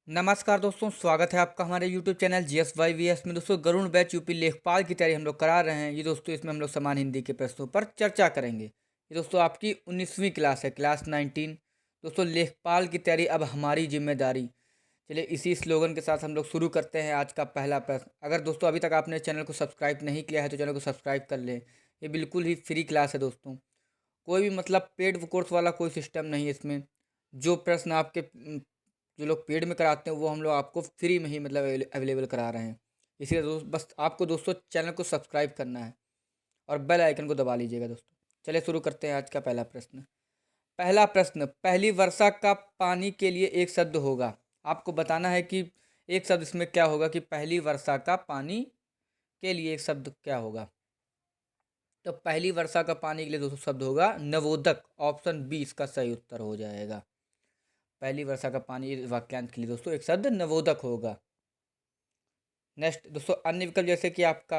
नमस्कार दोस्तों, स्वागत है आपका हमारे यूट्यूब चैनल GSYVS में। दोस्तों गरुड़ बैच यूपी लेखपाल की तैयारी हम लोग करा रहे हैं। ये दोस्तों इसमें हम लोग समान हिंदी के प्रश्नों पर चर्चा करेंगे। ये दोस्तों आपकी 19वीं क्लास है, क्लास 19। दोस्तों लेखपाल की तैयारी अब हमारी जिम्मेदारी। चलिए इसी स्लोगन के साथ हम लोग शुरू करते हैं आज का पहला प्रश्न। अगर दोस्तों अभी तक आपने चैनल को सब्सक्राइब नहीं किया है तो चैनल को सब्सक्राइब कर लें। ये बिल्कुल ही फ्री क्लास है दोस्तों, कोई भी मतलब पेड कोर्स वाला कोई सिस्टम नहीं है इसमें। जो प्रश्न आपके जो लोग पेड में कराते हैं वो हम लोग आपको फ्री में ही मतलब अवेलेबल करा रहे हैं। इसीलिए दोस्त बस आपको दोस्तों चैनल को सब्सक्राइब करना है और बेल आइकन को दबा लीजिएगा दोस्तों। चलिए शुरू करते हैं आज का पहला प्रश्न। पहला प्रश्न, पहली वर्षा का पानी के लिए एक शब्द होगा। आपको बताना है कि एक शब्द इसमें क्या होगा कि पहली वर्षा का पानी के लिए एक शब्द क्या होगा। तो पहली वर्षा का पानी के लिए दोस्तों शब्द होगा नवोदक। ऑप्शन बी इसका सही उत्तर हो जाएगा। पहली वर्षा का पानी वाक्यांश के लिए दोस्तों एक शब्द नवोदक होगा। नेक्स्ट दोस्तों, अन्य विकल्प जैसे कि आपका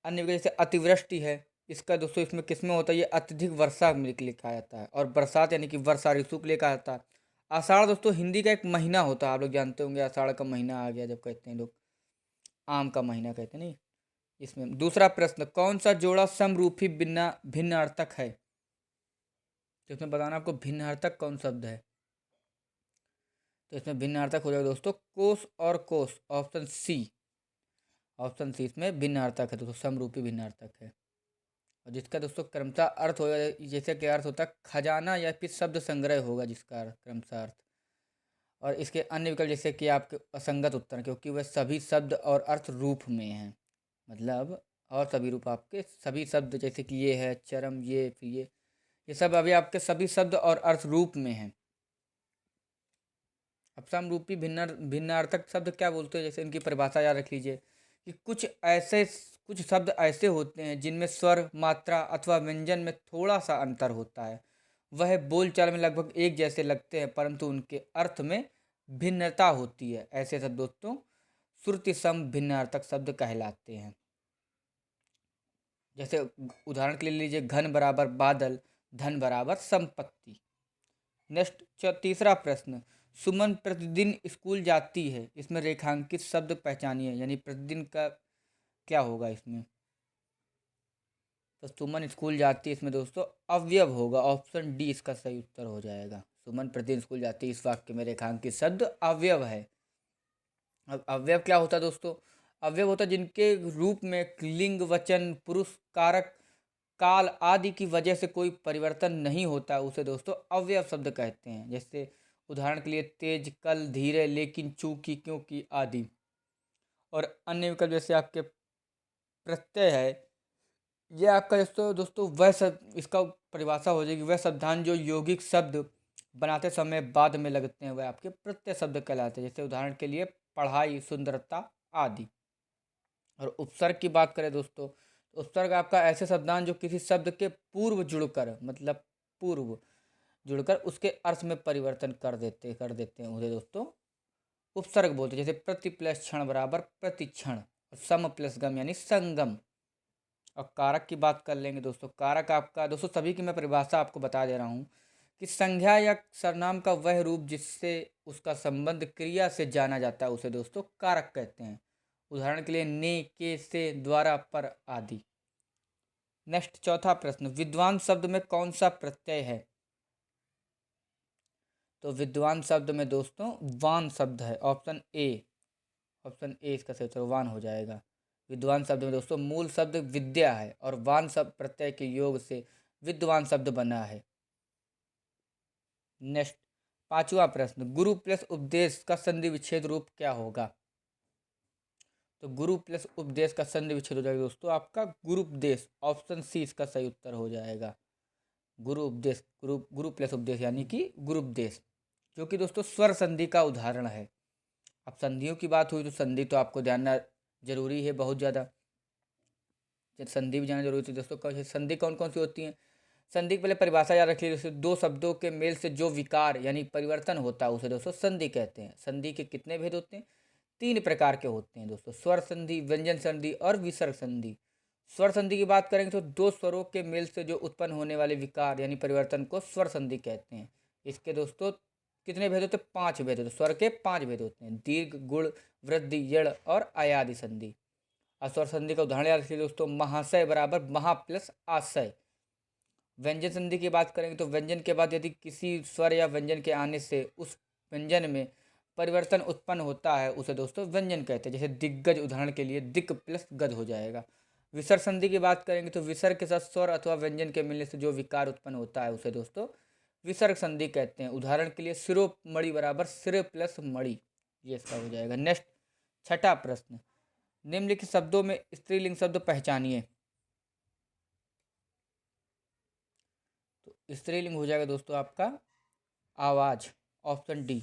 अन्य विकल्प जैसे अतिवृष्टि है, इसका दोस्तों इसमें किसमें होता है, ये अत्यधिक वर्षा में लिखा जाता है। और बरसात यानी कि वर्षा ऋतु को लेकर आता है। आषाढ़ दोस्तों हिंदी का एक महीना होता है, आप लोग जानते होंगे। आषाढ़ का महीना आ गया जब कहते हैं लोग, आम का महीना कहते हैं नहीं। इसमें दूसरा प्रश्न, कौन सा जोड़ा समरूपी भिन्न भिन्नार्थक है। तो इसमें बताना आपको भिन्नार्थक कौन शब्द है। तो इसमें भिन्नार्थक हो जाएगा दोस्तों कोस और कोस। ऑप्शन सी, ऑप्शन सी इसमें भिन्नार्थक है दोस्तों, समरूपी भिन्नार्थक है। और जिसका दोस्तों क्रमशः अर्थ होगा, जैसे कि अर्थ होता है खजाना या फिर शब्द संग्रह होगा जिसका क्रमशः अर्थ। और इसके अन्य विकल्प जैसे कि आपके असंगत उत्तर हैं, क्योंकि वह सभी शब्द और अर्थ रूप में हैं। मतलब और सभी रूप आपके सभी शब्द जैसे कि ये है चरम, ये फिर ये सब अभी आपके सभी शब्द और अर्थ रूप में हैं। अब समरूपी भिन्नार्थक शब्द क्या बोलते हैं, जैसे इनकी परिभाषा याद रख लीजिए कि कुछ शब्द ऐसे होते हैं जिनमें स्वर, मात्रा अथवा व्यंजन में थोड़ा सा अंतर होता है। वह बोलचाल में लगभग एक जैसे लगते हैं परंतु उनके अर्थ में भिन्नता होती है। ऐसे शब्द दोस्तों श्रुति सम भिन्नार्थक शब्द कहलाते हैं। जैसे उदाहरण के लिए लीजिए, घन बराबर बादल, धन बराबर संपत्ति। नेक्स्ट तीसरा प्रश्न, सुमन प्रतिदिन स्कूल जाती है, इसमें रेखांकित शब्द पहचानिए। यानी प्रतिदिन का क्या होगा इसमें। तो सुमन स्कूल जाती है, इसमें दोस्तों अवयव होगा। ऑप्शन डी इसका सही उत्तर हो जाएगा। सुमन प्रतिदिन स्कूल जाती है, इस वाक्य में रेखांकित शब्द अवयव है। अब अवयव क्या होता है दोस्तों, अवयव होता है जिनके रूप में लिंग, वचन, पुरुष, कारक, काल आदि की वजह से कोई परिवर्तन नहीं होता, उसे दोस्तों अवयव शब्द कहते हैं। जैसे उदाहरण के लिए तेज, कल, धीरे, लेकिन, चूंकि, क्योंकि आदि। और अन्य विकल्प जैसे आपके प्रत्यय है, ये आपका दोस्तों दोस्तों वह सब इसका परिभाषा हो जाएगी, वह शब्दांश जो यौगिक शब्द बनाते समय बाद में लगते हैं वह आपके प्रत्यय शब्द कहलाते हैं। जैसे उदाहरण के लिए पढ़ाई, सुंदरता आदि। और उपसर्ग की बात करें दोस्तों, तो उपसर्ग आपका ऐसे शब्दांश जो किसी शब्द के पूर्व जुड़कर, मतलब पूर्व जुड़कर उसके अर्थ में परिवर्तन कर देते हैं उसे दोस्तों उपसर्ग बोलते हैं। जैसे प्रति प्लस क्षण बराबर प्रतिक्षण, और सम प्लस गम यानी संगम। और कारक की बात कर लेंगे दोस्तों, कारक आपका दोस्तों सभी की मैं परिभाषा आपको बता दे रहा हूँ कि संज्ञा या सर्वनाम का वह रूप जिससे उसका संबंध क्रिया से जाना जाता है उसे दोस्तों कारक कहते हैं। उदाहरण के लिए ने, के, से, द्वारा, पर आदि। नेक्स्ट चौथा प्रश्न, विद्वान शब्द में कौन सा प्रत्यय है। तो विद्वान शब्द में दोस्तों वान शब्द है। ऑप्शन ए, ऑप्शन ए इसका सही उत्तर वान हो जाएगा। विद्वान शब्द में दोस्तों मूल शब्द विद्या है और वान शब्द प्रत्यय के योग से विद्वान शब्द बना है। नेक्स्ट पांचवा प्रश्न, गुरु प्लस उपदेश का संधि विच्छेद रूप क्या होगा। तो गुरु प्लस उपदेश का संधि विच्छेद हो जाएगा दोस्तों आपका गुरुपदेश। ऑप्शन सी इसका सही उत्तर हो जाएगा। गुरु उपदेश, गुरु प्लस उपदेश यानी कि गुरुपदेश, जो कि दोस्तों स्वर संधि का उदाहरण है। अब संधियों की बात हुई तो संधि तो आपको जानना जरूरी है बहुत ज़्यादा। संधि भी जानना जरूरी थी दोस्तों। संधि कौन कौन सी होती हैं, संधि की पहले परिभाषा याद रखिए। जैसे दो शब्दों के मेल से जो विकार यानी परिवर्तन होता है उसे दोस्तों संधि कहते हैं। संधि के कितने भेद होते हैं, तीन प्रकार के होते हैं दोस्तों, स्वर संधि, व्यंजन संधि और विसर्ग संधि। स्वर संधि की बात करेंगे तो दो स्वरों के मेल से जो उत्पन्न होने वाले विकार यानी परिवर्तन को स्वर संधि कहते हैं। इसके दोस्तों कितने भेद होते हैं? 5 भेद होते हैं। स्वर के 5 भेद होते हैं, दीर्घ, गुण, वृद्धि, यड़ और आयादि संधि। अस्वर संधि का उदाहरण याद रखिए दोस्तों, महाशय बराबर महा प्लस आशय। व्यंजन संधि की बात करेंगे तो व्यंजन के बाद यदि किसी स्वर या व्यंजन के आने से उस व्यंजन में परिवर्तन उत्पन्न होता है उसे दोस्तों व्यंजन कहते हैं। जैसे दिग्गज, उदाहरण के लिए दिक् प्लस गद हो जाएगा। विसर्ग संधि की बात करेंगे तो विसर्ग के साथ स्वर अथवा व्यंजन के मिलने से जो विकार उत्पन्न होता है उसे दोस्तों विसर्ग संधि कहते हैं। उदाहरण के लिए शिरोमणि बराबर सिर प्लस मणि, ये इसका हो जाएगा। नेक्स्ट, छठा प्रश्न, निम्नलिखित शब्दों में स्त्रीलिंग शब्द पहचानिए। तो स्त्रीलिंग हो जाएगा दोस्तों आपका आवाज, ऑप्शन डी।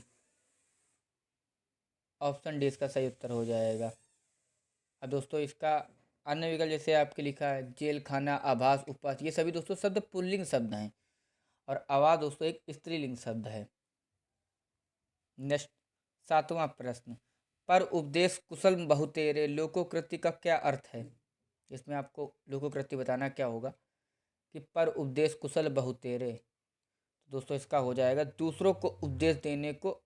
ऑप्शन डी इसका सही उत्तर हो जाएगा। अब दोस्तों इसका अन्य विकल्प जैसे आपके लिखा है जेल खाना, आभास, उपवास, ये सभी दोस्तों शब्द पुल्लिंग शब्द हैं और आवाज दोस्तों एक स्त्रीलिंग शब्द है। नेक्स्ट, सातवां प्रश्न, पर उपदेश कुशल बहुतेरे लोकोकृति का क्या अर्थ है? इसमें आपको लोकोकृति बताना क्या होगा कि पर उपदेश कुशल बहुतेरे, तो दोस्तों इसका हो जाएगा दूसरों को उपदेश देने को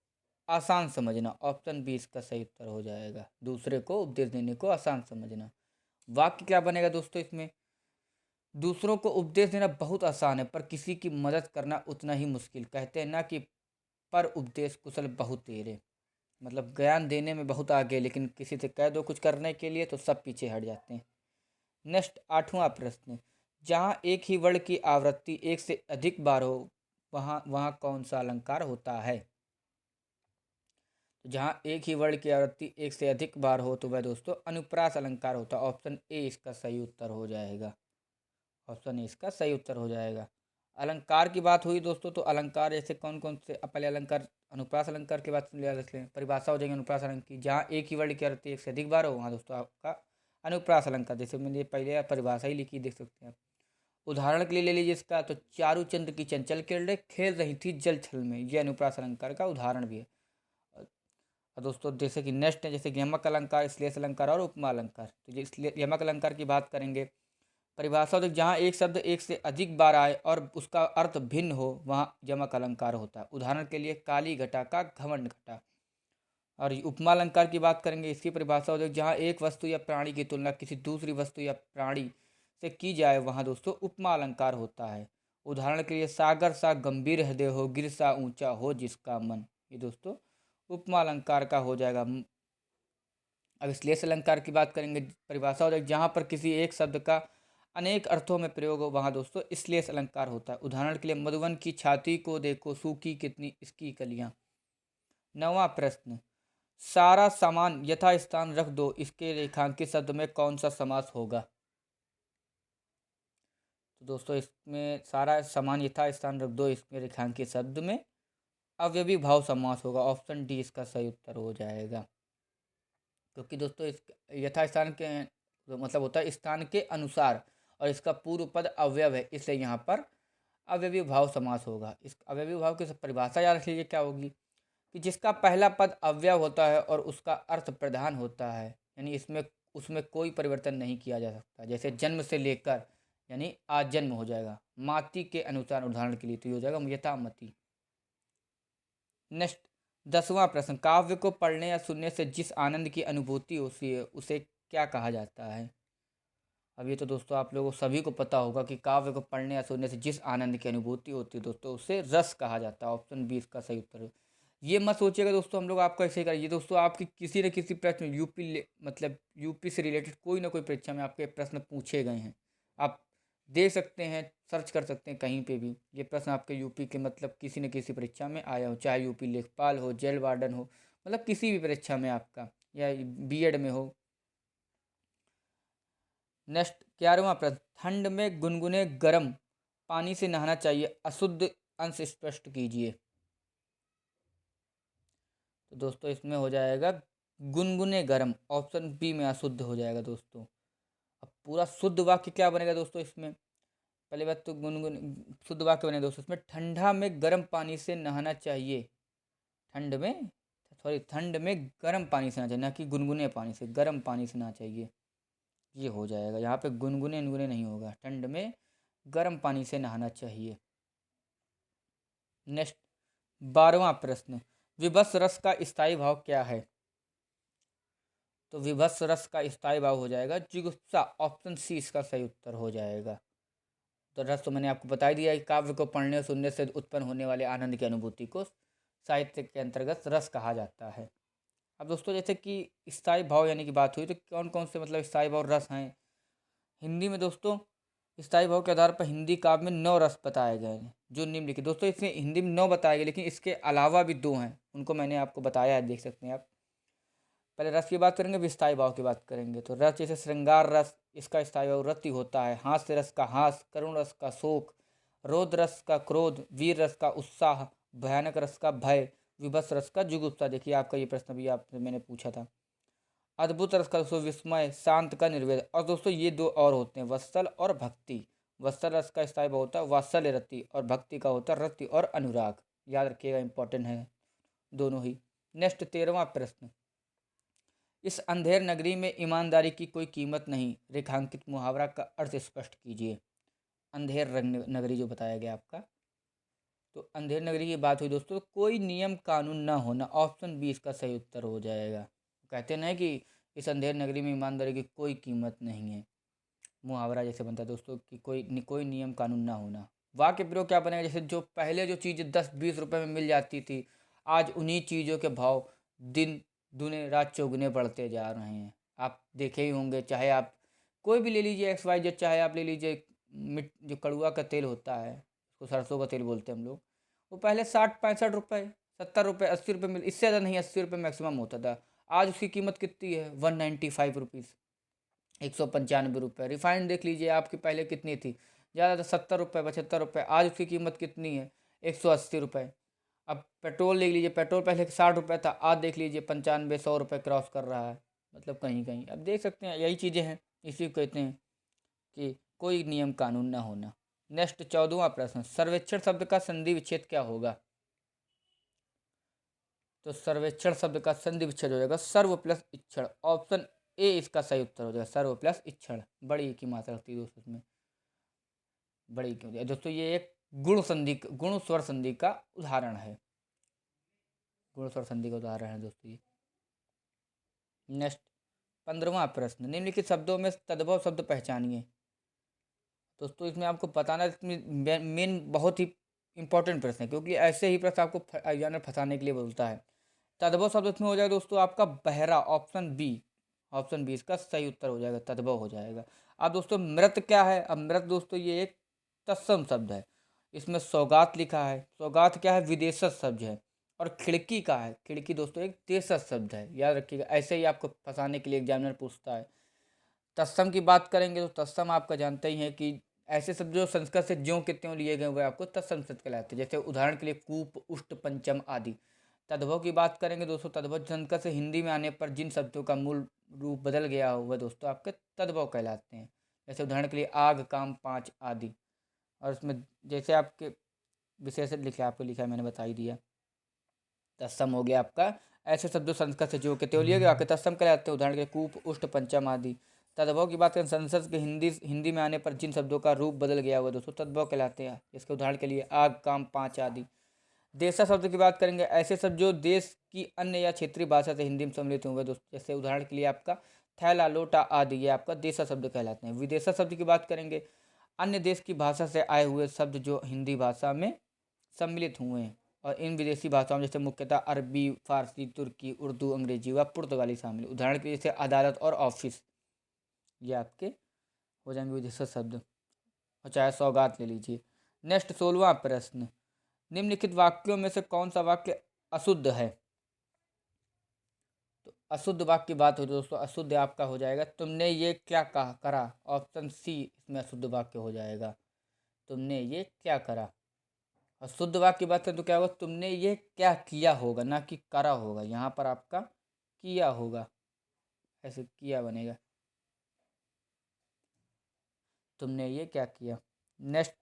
आसान समझना। ऑप्शन बी इसका सही उत्तर हो जाएगा, दूसरे को उपदेश देने को आसान समझना। वाक्य क्या बनेगा दोस्तों इसमें? दूसरों को उपदेश देना बहुत आसान है पर किसी की मदद करना उतना ही मुश्किल। कहते हैं ना कि पर उपदेश कुशल बहुतेरे, मतलब ज्ञान देने में बहुत आगे, लेकिन किसी से कह दो कुछ करने के लिए तो सब पीछे हट जाते हैं। नेक्स्ट, आठवां प्रश्न, जहाँ एक ही वर्ण की आवृत्ति एक से अधिक बार हो वहाँ वहाँ कौन सा अलंकार होता है? तो जहाँ एक ही वर्ण की आवृत्ति एक से अधिक बार हो तो वह दोस्तों अनुप्रास अलंकार होता है। ऑप्शन ए इसका सही उत्तर हो जाएगा। ऑप्शन ए इसका सही उत्तर हो जाएगा। अलंकार की बात हुई दोस्तों, तो अलंकार जैसे कौन कौन से, पहले अलंकार अनुप्रास अलंकार की बात याद रख लें। परिभाषा हो जाएगी अनुप्रास अलंकार की, जहाँ एक ही वर्ण की आवृत्ति एक से अधिक बार हो वहाँ दोस्तों आपका अनुप्रास अलंकार। जैसे मैंने पहले परिभाषा ही लिखी, देख सकते हैं आप। उदाहरण के लिए ले लीजिए इसका, तो चारुचंद्र की चंचल किरणें खेल रही थी जल छल में, ये अनुप्रास अलंकार का उदाहरण भी है। और दोस्तों जैसे कि नेक्स्ट है जैसे कि यमक अलंकार, श्लेष अलंकार और उपमा अलंकार। तो ये यमक अलंकार की बात करेंगे, परिभाषा तो जहाँ एक शब्द एक से अधिक बार आए और उसका अर्थ भिन्न हो वहाँ यमक अलंकार होता है। उदाहरण के लिए काली घटा का घमंड घटा। और उपमा अलंकार की बात करेंगे, इसकी परिभाषा होती है जहाँ एक वस्तु या प्राणी की तुलना किसी दूसरी वस्तु या प्राणी से की जाए वहाँ दोस्तों उपमा अलंकार होता है। उदाहरण के लिए सागर सा गंभीर हृदय हो, गिर सा ऊंचा हो जिसका मन, ये दोस्तों उपमा अलंकार का हो जाएगा। अब श्लेष अलंकार की बात करेंगे, परिभाषा हो जाएगी जहाँ पर किसी एक शब्द का अनेक अर्थों में प्रयोग हो वहाँ दोस्तों श्लेष अलंकार होता है। उदाहरण के लिए मधुवन की छाती को देखो सूखी कितनी इसकी कलियां। नौवां प्रश्न, सारा सामान यथास्थान रख दो, इसके रेखांकित शब्द में कौन सा समास होगा? तो दोस्तों इसमें सारा सामान यथास्थान रख दो, इसमें रेखांकित शब्द में अव्ययी भाव समास होगा। ऑप्शन डी इसका सही उत्तर हो जाएगा, क्योंकि दोस्तों इस यथास्थान के मतलब होता है स्थान के अनुसार और इसका पूर्व पद अवयव है, इसलिए यहाँ पर अव्ययी भाव समास होगा। इस अव्ययी भाव की परिभाषा याद रख लीजिए क्या होगी कि जिसका पहला पद अव्यय होता है और उसका अर्थ प्रधान होता है, यानी इसमें उसमें कोई परिवर्तन नहीं किया जा सकता। जैसे जन्म से लेकर यानी आज जन्म हो जाएगा, माति के अनुसार उदाहरण के लिए तो ये हो जाएगा यथामति। नेक्स्ट, 10वां प्रश्न, काव्य को पढ़ने या सुनने से जिस आनंद की अनुभूति होती है उसे क्या कहा जाता है? अब ये तो दोस्तों आप लोगों सभी को पता होगा कि काव्य को पढ़ने या सुनने से जिस आनंद की अनुभूति होती है दोस्तों उसे रस कहा जाता है। ऑप्शन बी इसका सही उत्तर है। ये मत सोचिएगा दोस्तों हम लोग आपको ऐसे ही करिए दोस्तों, आपकी किसी न किसी प्रश्न मतलब यूपी से रिलेटेड कोई ना कोई परीक्षा में आपके प्रश्न पूछे गए हैं। आप देख सकते हैं, सर्च कर सकते हैं कहीं पे भी, ये प्रश्न आपके यूपी के मतलब किसी न किसी परीक्षा में आया हो, चाहे यूपी लेखपाल हो, जेल वार्डन हो, मतलब किसी भी परीक्षा में आपका, या बीएड में हो। नेक्स्ट, 11वां प्रश्न, ठंड में गुनगुने गर्म पानी से नहाना चाहिए, अशुद्ध अंश स्पष्ट कीजिए। तो दोस्तों इसमें हो जाएगा गुनगुने गर्म, ऑप्शन बी में अशुद्ध हो जाएगा दोस्तों। अब पूरा शुद्ध वाक्य क्या बनेगा दोस्तों इसमें? पहली बात तो गुनगुन शुद्ध वाक्य बनेगा दोस्तों इसमें, ठंडा में गर्म पानी से नहाना चाहिए। ठंड में ठंड में गर्म पानी से नहाना चाहिए, ना कि गुनगुने पानी से, गर्म पानी से नहाना चाहिए, ये हो जाएगा। यहाँ पे गुनगुने गुनगुने नहीं होगा, ठंड में गर्म पानी से नहाना चाहिए। नेक्स्ट, 12वां प्रश्न, विभत्स रस का स्थायी भाव क्या है? तो विभत्स रस का स्थायी भाव हो जाएगा जुगुप्सा, ऑप्शन सी इसका सही उत्तर हो जाएगा। तो रस तो मैंने आपको बता ही दिया कि काव्य को पढ़ने और सुनने से उत्पन्न होने वाले आनंद की अनुभूति को साहित्य के अंतर्गत रस कहा जाता है। अब दोस्तों जैसे कि स्थायी भाव यानी कि बात हुई, तो कौन कौन से मतलब स्थायी भाव रस हैं हिंदी में दोस्तों? स्थायी भाव के आधार पर हिंदी काव्य में 9 रस बताए गए हैं जो निम्नलिखित। दोस्तों इसमें हिंदी में 9 बताए गए, लेकिन इसके अलावा भी 2 हैं, उनको मैंने आपको बताया है, देख सकते हैं आप। पहले रस की बात करेंगे, फिर स्थायी भाव की बात करेंगे। तो रस जैसे श्रृंगार रस, इसका स्थायी भाव रति होता है। हास्य रस का हास, करुण रस का शोक, रोद रस का क्रोध, वीर रस का उत्साह, भयानक रस का भय, विभत्स रस का जुगुप्सा। देखिए आपका ये प्रश्न भी आपसे मैंने पूछा था। अद्भुत रस का दोस्तों विस्मय, शांत का निर्वेद। और दोस्तों ये 2 और होते हैं, वत्सल और भक्ति। वत्सल रस का स्थायी भाव होता है वात्सल्य रति, और भक्ति का होता है रति और अनुराग। याद रखिएगा, इंपॉर्टेंट है दोनों ही। नेक्स्ट 13वां प्रश्न, इस अंधेर नगरी में ईमानदारी की कोई कीमत नहीं, रेखांकित मुहावरा का अर्थ स्पष्ट कीजिए। अंधेर नगरी जो बताया गया आपका, तो अंधेर नगरी की बात हुई दोस्तों, कोई नियम कानून ना होना, ऑप्शन बी इसका सही उत्तर हो जाएगा। कहते ना कि इस अंधेर नगरी में ईमानदारी की कोई कीमत नहीं है, मुहावरा जैसे बनता है दोस्तों कि कोई नियम कानून ना होना। वाक्य प्रयोग क्या बनेगा, जैसे जो पहले जो चीज़ 10-20 रुपए में मिल जाती थी, आज उन्हीं चीज़ों के भाव दिन दुने रात चौगुने बढ़ते जा रहे हैं। आप देखे ही होंगे, चाहे आप कोई भी ले लीजिए, XYZ, चाहे आप ले लीजिए मिट जो कड़ुआ का तेल होता है, उसको सरसों का तेल बोलते हैं हम लोग, वो पहले 60-65 रुपये, 70 रुपये, 80 रुपये मिल, इससे ज़्यादा नहीं, 80 रुपये मैक्सिमम होता था। आज उसकी कीमत कितनी है? 195 रुपीज़, 195 रुपये। रिफाइंड देख लीजिए आपकी पहले कितनी थी, ज़्यादा 70 रुपये, 75 रुपये, आज उसकी कीमत कितनी है? 180 रुपये। अब पेट्रोल देख लीजिए, पेट्रोल पहले 60 रुपये था, आज देख लीजिए 95-100 रुपये क्रॉस कर रहा है। मतलब कहीं कहीं अब देख सकते हैं, यही चीज़ें हैं, इसी को कहते हैं कि कोई नियम कानून ना होना। नेक्स्ट 14वां प्रश्न, सर्वेक्षण शब्द का संधि विच्छेद क्या होगा? तो सर्वेक्षण शब्द का संधि विच्छेद हो जाएगा सर्व प्लस इक्षण, ऑप्शन ए इसका सही उत्तर हो जाएगा, सर्व प्लस इक्षण। बड़ी की मात्रा लगती है दोस्तों इसमें, बड़ी क्यों दिया दोस्तों? ये एक गुण स्वर संधि का उदाहरण है, गुण स्वर संधि का उदाहरण है दोस्तों ये। नेक्स्ट 15वां प्रश्न, निम्नलिखित शब्दों में तद्भव शब्द पहचानिए। दोस्तों इसमें आपको बताना, मेन बहुत ही इंपॉर्टेंट प्रश्न है, क्योंकि ऐसे ही प्रश्न आपको एग्जामिनर फंसाने के लिए बोलता है। तद्भव शब्द इसमें हो जाएगा दोस्तों आपका बहरा, ऑप्शन बी, ऑप्शन बी इसका सही उत्तर हो जाएगा, तद्भव हो जाएगा। अब दोस्तों मृत क्या है? अब मृत दोस्तों ये एक तत्सम शब्द है, इसमें सौगात लिखा है, सौगात क्या है? विदेशज शब्द है। और खिड़की का है, खिड़की दोस्तों एक देशज शब्द है, याद रखिएगा, ऐसे ही आपको फंसाने के लिए एग्जामिनर पूछता है। तत्सम की बात करेंगे तो तत्सम आपका जानते ही हैं कि ऐसे शब्द जो संस्कृत से ज्यों के त्यों लिए गए हुए आपको तत्सम शब्द कहलाते हैं, जैसे उदाहरण के लिए कूप, उष्ट, पंचम आदि। तद्भव की बात करेंगे दोस्तों, तद्भव संस्कृत से हिंदी में आने पर जिन शब्दों का मूल रूप बदल गया हुआ दोस्तों आपके तद्भव कहलाते हैं, जैसे उदाहरण के लिए आग, काम, पाँच आदि। और उसमें जैसे आपके विशेष लिखा, आपको लिखा है मैंने बता ही दिया। तत्सम हो गया आपका ऐसे शब्दों संस्कृत से जो के त्यों लिए गए आपके तत्सम कहलाते हैं, उदाहरण के कूप, उष्ट, पंचम आदि। तद्भव की बात करें, संस्कृत के हिंदी में आने पर जिन शब्दों का रूप बदल गया हुआ दोस्तों तद्भव कहलाते हैं, इसके उदाहरण के लिए आग, काम, पाँच आदि। देशा शब्द की बात करेंगे, ऐसे शब्द जो देश की अन्य या क्षेत्रीय भाषा से हिंदी में सम्मिलित हुए दोस्तों, जैसे उदाहरण के लिए आपका थैला, लोटा आदि, ये आपका देशा शब्द कहलाते हैं। विदेशा शब्द की बात करेंगे, अन्य देश की भाषा से आए हुए शब्द जो हिंदी भाषा में सम्मिलित हुए हैं, और इन विदेशी भाषाओं में जैसे मुख्यतः अरबी, फारसी, तुर्की, उर्दू, अंग्रेजी व पुर्तगाली शामिल। उदाहरण के लिए जैसे अदालत और ऑफिस, ये आपके हो जाएंगे विदेशी शब्द। और चाहे सौगात ले लीजिए। नेक्स्ट 16वां प्रश्न, निम्नलिखित वाक्यों में से कौन सा वाक्य अशुद्ध है? तो अशुद्ध वाक्य की बात हो दोस्तों, अशुद्ध आपका हो जाएगा तुमने ये क्या कहा करा, ऑप्शन सी इसमें अशुद्ध वाक्य हो जाएगा, तुमने ये क्या करा। और शुद्ध वाक्य की बात करें तो क्या होगा, तुमने ये क्या किया होगा, ना कि करा होगा, यहाँ पर आपका किया होगा, ऐसे किया बनेगा, तुमने ये क्या किया। नेक्स्ट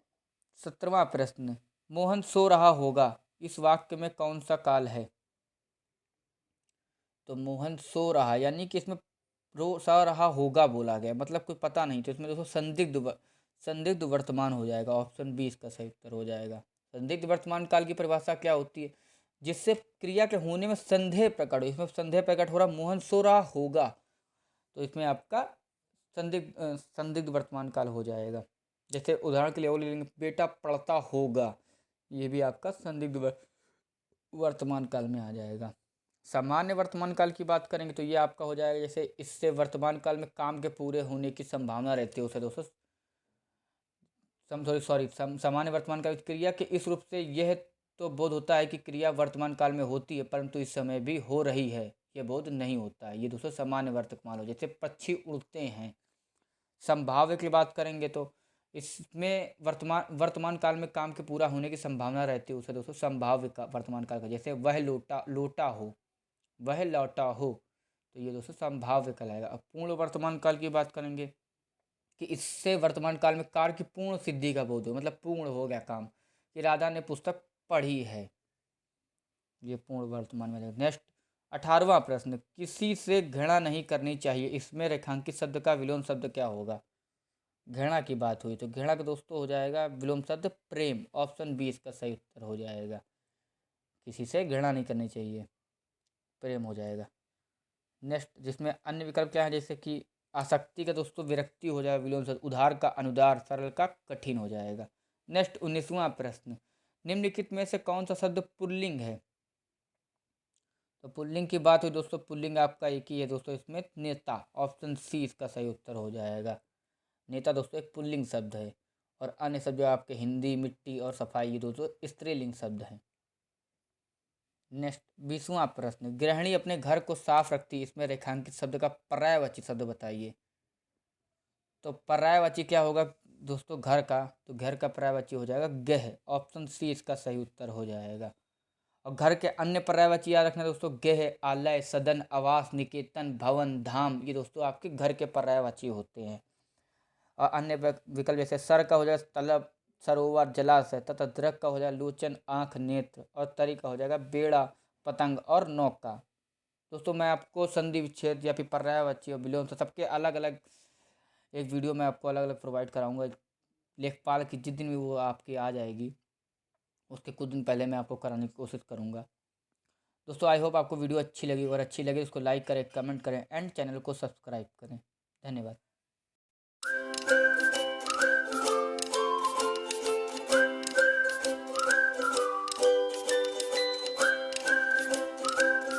17वां प्रश्न, मोहन सो रहा होगा, इस वाक्य में कौन सा काल है? तो मोहन सो रहा यानी कि इसमें रो सा रहा होगा बोला गया, मतलब कोई पता नहीं, तो इसमें दोस्तों संदिग्ध संदिग्ध वर्तमान हो जाएगा, ऑप्शन बी इसका सही उत्तर हो जाएगा, संदिग्ध वर्तमान काल की परिभाषा क्या होती है? जिससे क्रिया के होने में संदेह प्रकट हो। इसमें संदेह प्रकट हो रहा, मोहन सो रहा होगा, तो इसमें आपका संदिग्ध वर्तमान काल हो जाएगा। जैसे उदाहरण के लिए वो ले लेंगे, बेटा पढ़ता होगा, ये भी आपका संदिग्ध वर्तमान काल में आ जाएगा। सामान्य वर्तमान काल की बात करेंगे तो ये आपका हो जाएगा, जैसे इससे वर्तमान काल में काम के पूरे होने की संभावना रहती है उसे दोस्तों सामान्य वर्तमान काल की क्रिया के इस रूप से यह तो बोध होता है कि क्रिया वर्तमान काल में होती है, परंतु इस समय भी हो रही है, यह बोध नहीं होता है। ये दोस्तों सामान्य वर्तमान हो। जैसे पक्षी उड़ते हैं। संभाव्य की बात करेंगे तो इसमें वर्तमान काल में काम के पूरा होने की संभावना रहती है उसे दोस्तों संभाव्य का वर्तमान काल का। जैसे वह लोटा हो, वह लौटा हो, तो ये दोस्तों संभाव्य कहलाएगा। अब पूर्ण वर्तमान काल की बात करेंगे कि इससे वर्तमान काल में कार्य की पूर्ण सिद्धि का बोध हो, मतलब पूर्ण हो गया काम, कि राधा ने पुस्तक पढ़ी है, ये पूर्ण वर्तमान में। नेक्स्ट 18वां प्रश्न, किसी से घृणा नहीं करनी चाहिए, इसमें रेखांकित शब्द का विलोम शब्द क्या होगा? घृणा की बात हुई तो घृणा का दोस्तों हो जाएगा विलोम शब्द प्रेम। ऑप्शन बी इसका सही उत्तर हो जाएगा। किसी से घृणा नहीं करनी चाहिए, प्रेम हो जाएगा। नेक्स्ट जिसमें अन्य विकल्प क्या है, जैसे कि आसक्ति का दोस्तों विरक्ति हो जाएगा विलोम शब्द। उधार का अनुदार, सरल का कठिन हो जाएगा। नेक्स्ट 19वां प्रश्न, निम्नलिखित में से कौन सा शब्द पुल्लिंग है? तो पुल्लिंग की बात हुई दोस्तों, पुल्लिंग आपका एक ही है दोस्तों इसमें, नेता। ऑप्शन सी इसका सही उत्तर हो जाएगा। नेता दोस्तों एक पुल्लिंग शब्द है, और अन्य शब्द जो आपके हिंदी, मिट्टी और सफाई, ये दोस्तों स्त्रीलिंग शब्द हैं। नेक्स्ट 20वां प्रश्न, गृहिणी अपने घर को साफ रखती है, इसमें रेखांकित शब्द का पर्यायवाची शब्द बताइए। तो पर्यायवाची क्या होगा दोस्तों? घर का, तो घर का पर्यायवाची हो जाएगा गृह। ऑप्शन सी इसका सही उत्तर हो जाएगा। और घर के अन्य पर्यायवाची याद रखना दोस्तों, गृह, आलय, सदन, आवास, निकेतन, भवन, धाम, ये दोस्तों आपके घर के पर्यायवाची होते हैं। और अन्य विकल्प जैसे सर का हो जाएगा तलब, सरोवर, जलाशय, तथा दृक का हो जाएगा लोचन, आँख, नेत्र, और तरी का हो जाएगा बेड़ा, पतंग और नौका। दोस्तों मैं आपको संधि विच्छेद या फिर पर्यायवाची और विलोम से सबके अलग अलग एक वीडियो मैं आपको अलग अलग प्रोवाइड कराऊंगा। लेखपाल की जिस दिन भी वो आपकी आ जाएगी, उसके कुछ दिन पहले मैं आपको कराने की कोशिश करूँगा। दोस्तों आई होप आपको वीडियो अच्छी लगी, और अच्छी लगी उसको लाइक करें, कमेंट करें एंड चैनल को सब्सक्राइब करें। धन्यवाद।